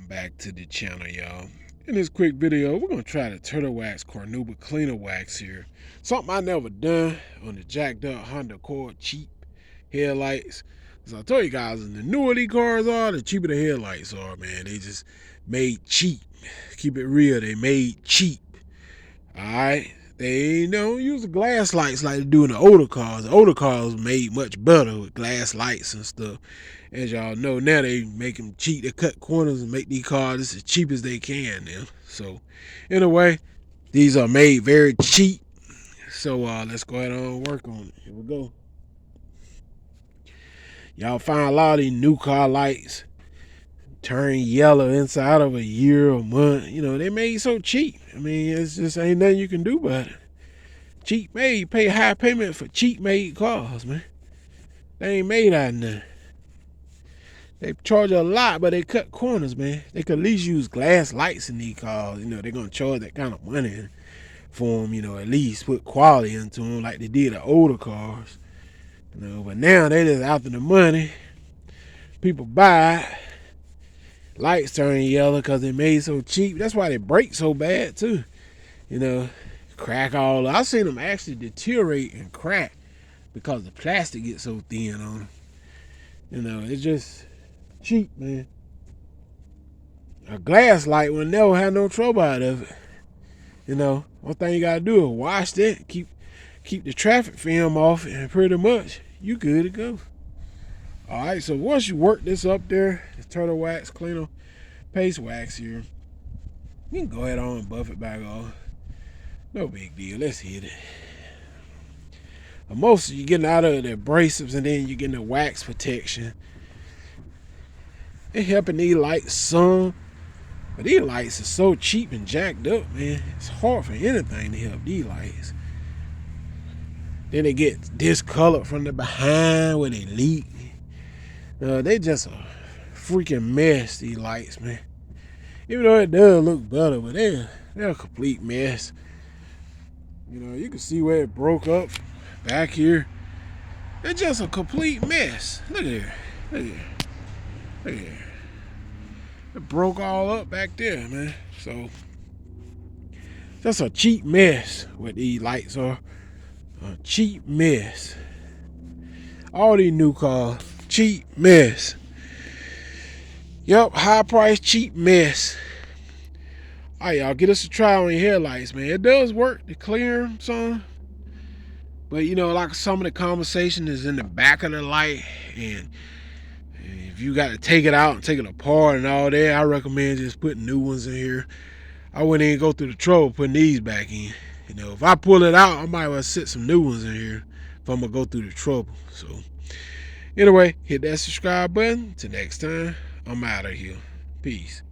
back to the channel, y'all. In this quick video, we're gonna try the Turtle Wax Carnauba Cleaner Wax here. Something I never done on the jacked up Honda Accord cheap headlights. As I told you guys, the newer these cars are, the cheaper the headlights are, man. They just made cheap. Keep it real, they made cheap. Alright? They don't use the glass lights like they do in the older cars. The older cars made much better with glass lights and stuff. As y'all know now, they make them cheap. They cut corners and make these cars as cheap as they can now. So anyway, these are made very cheap. So let's go ahead and work on it. Here we go. Y'all find a lot of these new car lights turn yellow inside of a year or month. You know, they made so cheap. I mean, it's just ain't nothing you can do about it. Cheap made. You pay high payment for cheap made cars, man. They ain't made out of nothing. They charge a lot, but they cut corners, man. They could at least use glass lights in these cars. You know, they're going to charge that kind of money for them, you know, at least put quality into them like they did the older cars. You know, but now they just after the money. People buy it. Lights turn yellow because they made so cheap. That's why they break so bad, too. You know, crack all. I've seen them actually deteriorate and crack because the plastic gets so thin on them. You know, it's just cheap, man. A glass light will never have no trouble out of it. You know, one thing you gotta do is wash that, keep the traffic film off, and pretty much you good to go. All right, so once you work this up there, the Turtle Wax Cleaner Paste Wax here, you can go ahead on and buff it back off. No big deal. Let's hit it. Most of you getting out of the abrasives and then you're getting the wax protection. It helping these lights some, but these lights are so cheap and jacked up, man. It's hard for anything to help these lights. Then they get discolored from the behind where they leak. They just a freaking mess, these lights, man. Even though it does look better, but they're a complete mess. You know, you can see where it broke up back here. It's just a complete mess. Look at here. Look at here. Look at here. It broke all up back there, man. So, that's a cheap mess what these lights are. A cheap mess. All these new cars, cheap mess. Yep, high price, cheap mess. All right, y'all, get us a try on your headlights, man. It does work to clear them some. But, you know, like some of the conversation is in the back of the light. And if you got to take it out and take it apart and all that, I recommend just putting new ones in here. I wouldn't even go through the trouble putting these back in. You know, if I pull it out, I might well sit some new ones in here if I'm going to go through the trouble. So, anyway, hit that subscribe button. Till next time, I'm out of here. Peace.